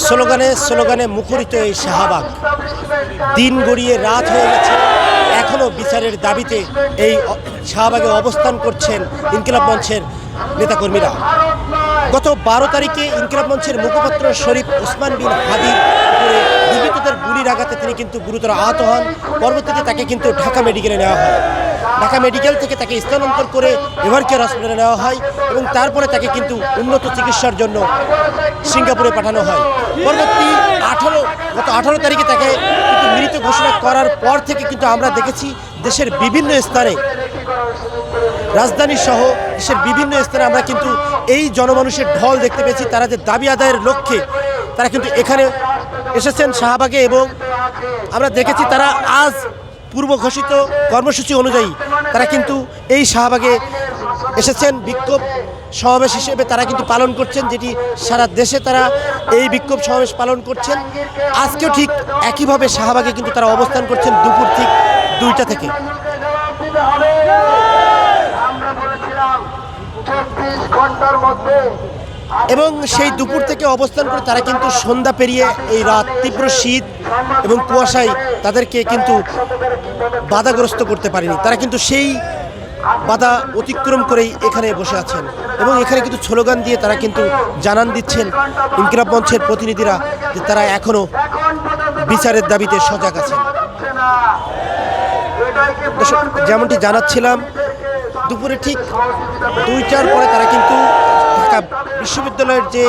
স্লোগানে স্লোগানে মুখরিত এই শাহবাগ। দিন গড়িয়ে রাত হয়ে গেছে, এখনও বিচারের দাবিতে এই শাহবাগে অবস্থান করছেন ইনকিলাব মঞ্চের নেতাকর্মীরা। গত 12 তারিখে ইনকিলাব মঞ্চের মুখপাত্র শরীফ ওসমান বিন হাদির উপরে দুর্বৃত্তদের গুলির আঘাতে তিনি কিন্তু গুরুতর আহত হন। পরবর্তীতে তাকে কিন্তু ঢাকা মেডিকেলে নেওয়া হয়। ঢাকা মেডিকেল থেকে তাকে স্থানান্তর করে এভারকেয়ার হসপিটালে নেওয়া হয় এবং তারপরে তাকে কিন্তু উন্নত চিকিৎসার জন্য সিঙ্গাপুরে পাঠানো হয়। পরবর্তী গত 18 তারিখে তাকে কিন্তু মৃত ঘোষণা করার পর থেকে কিন্তু আমরা দেখেছি দেশের বিভিন্ন স্থানে, রাজধানী সহ দেশের বিভিন্ন স্থানে আমরা কিন্তু এই জনমানুষের ঢল দেখতে পেয়েছি। তারা যে দাবি আদায়ের লক্ষ্যে তারা কিন্তু এখানে এসেছেন শাহবাগে, এবং আমরা দেখেছি তারা আজ পূর্ব ঘোষিত কর্মসূচি অনুযায়ী তারা কিন্তু এই শাহবাগে এসেছেন। বিক্ষোভ সমাবেশ হিসেবে তারা কিন্তু পালন করছেন, যেটি সারা দেশে তারা এই বিক্ষোভ সমাবেশ পালন করছেন। আজকেও ঠিক একইভাবে শাহবাগে কিন্তু তারা অবস্থান করছেন দুপুর ঠিক 2টা থেকে। এবং সেই দুপুর থেকে অবস্থান করে তারা কিন্তু সন্ধ্যা পেরিয়ে এই রাত, তীব্র শীত এবং কুয়াশায় তাদেরকে কিন্তু বাধাগ্রস্ত করতে পারেনি। তারা কিন্তু সেই বাধা অতিক্রম করেই এখানে বসে আছেন এবং এখানে কিন্তু স্লোগান দিয়ে তারা কিন্তু জানান দিচ্ছেন ইনকিলাব মঞ্চের প্রতিনিধিরা যে তারা এখনও বিচারের দাবিতে সজাগ আছেন। যেমনটি জানাচ্ছিলাম, দুপুরে ঠিক 2টার পরে তারা কিন্তু ঢাকা বিশ্ববিদ্যালয়ের যে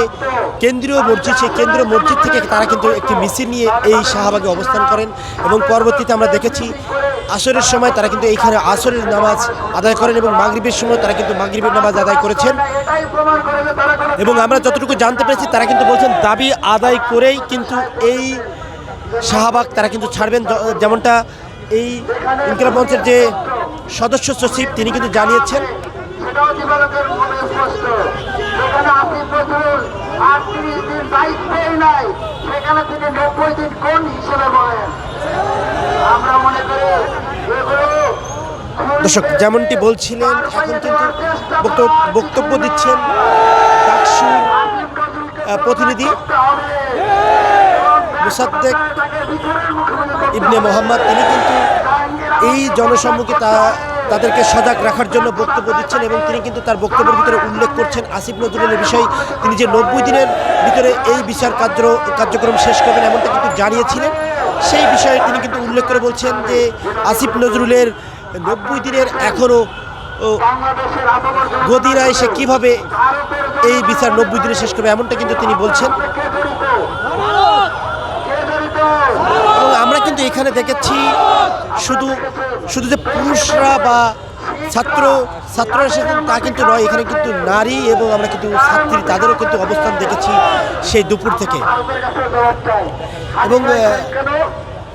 কেন্দ্রীয় মসজিদ, সেই কেন্দ্রীয় মসজিদ থেকে তারা কিন্তু একটি মিছিল নিয়ে এই শাহবাগে অবস্থান করেন এবং পরবর্তীতে আমরা দেখেছি আসরের সময় তারা কিন্তু এইখানে আসরের নামাজ আদায় করেন এবং মাগরিবের সময় তারা কিন্তু মাগরিবের নামাজ আদায় করেছেন। এবং আমরা যতটুকু জানতে পেরেছি তারা কিন্তু বলছেন দাবি আদায় করেই কিন্তু এই শাহবাগ তারা কিন্তু ছাড়বেন। যেমনটা এই ইনকিলাব মঞ্চের যে সদস্য সচিব তিনি কিন্তু জানিয়েছেন। দর্শক, যেমনটি বলছিলেন, এখন কিন্তু বক্তব্য দিচ্ছেন ডাকসুর প্রতিনিধি মুসাদ্দেক ইবনে মোহাম্মদ। তিনি কিন্তু এই জনসম্মুখে তাদেরকে সজাগ রাখার জন্য বক্তব্য দিচ্ছেন এবং তিনি কিন্তু তার বক্তব্যের ভিতরে উল্লেখ করছেন আসিফ নজরুলের বিষয়। তিনি যে 90 দিনের ভিতরে এই বিচার কার্যক্রম শেষ করবেন এমনটা কিন্তু জানিয়েছিলেন। সেই বিষয়ে তিনি কিন্তু উল্লেখ করে বলছেন যে আসিফ নজরুলের 90 দিনের এখনও গদিরায় সে কীভাবে এই বিচার 90 দিনে শেষ করবে এমনটা কিন্তু তিনি বলছেন। এবং আমরা কিন্তু এখানে দেখেছি শুধু যে পুরুষরা বা ছাত্ররা এসেছেন তা কিন্তু নয়, এখানে কিন্তু নারী এবং আমরা কিন্তু ছাত্রী তাদেরও কিন্তু অবস্থান দেখেছি সেই দুপুর থেকে। এবং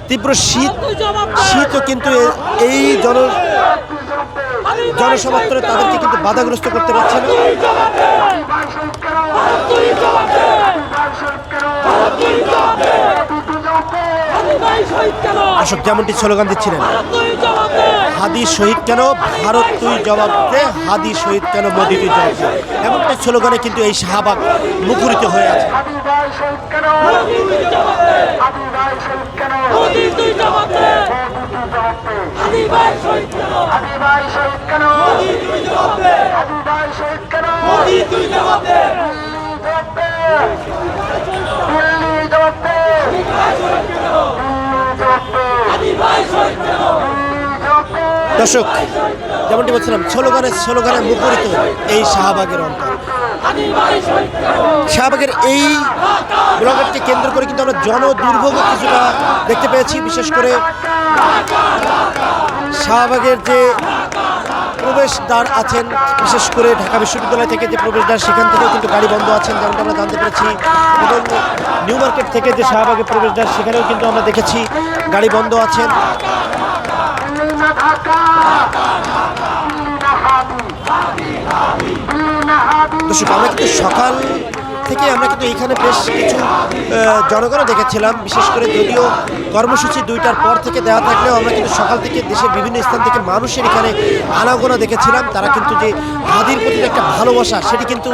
তীব্র শীতও কিন্তু এই জনসমর্থনে তাদেরকে কিন্তু বাধাগ্রস্ত করতে পারছে না। দর্শক, যেমনটি স্লোগান দিচ্ছিলেন, হাদি শহীদ কেন, ভারত তুই জবাব দে, হাদি শহীদ কেন, মোদি তুই জবাব দে, এমনটা স্লোগানে কিন্তু এই শাহবাগ মুখরিত হয়ে আছে। দর্শক, যেমনটি বলছিলাম, স্লোগানে মুখরিত এই শাহবাগের অন্তর। শাহবাগের এই ব্লগারকে কেন্দ্র করে কিন্তু আমরা জনদুর্ভোগ কিছুটা দেখতে পেয়েছি। বিশেষ করে শাহবাগের যে প্রবেশদ্বার আছেন, বিশেষ করে ঢাকা বিশ্ববিদ্যালয় থেকে যে প্রবেশদ্বার, সেখান থেকেও কিন্তু গাড়ি বন্ধ আছেন যেমনটা আমরা জানতে পেরেছি। এবং নিউ মার্কেট থেকে যে শাহবাগের প্রবেশদ্বার, সেখানেও কিন্তু আমরা দেখেছি গাড়ি বন্ধ আছেন। দর্শক, আমরা কিন্তু সকাল থেকে আমরা কিন্তু এখানে বেশ কিছু জনগণও দেখেছিলাম, বিশেষ করে যদিও কর্মসূচি 2টার পর থেকে দেওয়া থাকলেও আমরা কিন্তু সকাল থেকে দেশের বিভিন্ন স্থান থেকে মানুষের এখানে আনাগোনা দেখেছিলাম। তারা কিন্তু যে হাদির প্রতি একটা ভালোবাসা সেটি কিন্তু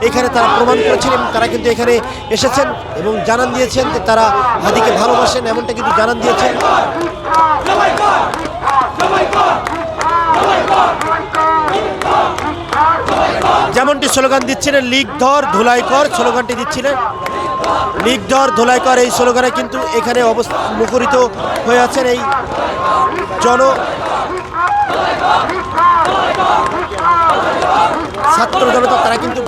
এখানে তারা প্রমাণ করেছেন এবং তারা কিন্তু এখানে এসেছেন এবং জানান দিয়েছেন যে তারা হাদিকে ভালোবাসেন, এমনটা কিন্তু জানান দিয়েছেন। যেমনটি স্লোগান দিচ্ছিলেন লিগ ধর ধুলাই কর, স্লোগানটি দিচ্ছিলেন লিগ ধর ধুলাই কর, এই স্লোগানে কিন্তু এখানে মুখরিত হয়ে আছেন এই ছাত্র জনতা। তারা কিন্তু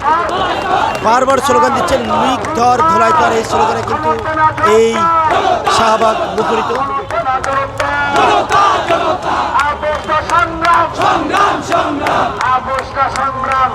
বারবার স্লোগান দিচ্ছেন লিগ ধর ধুলাই কর, এই স্লোগানে কিন্তু এই শাহবাগ মুখরিত। সংগ্রাম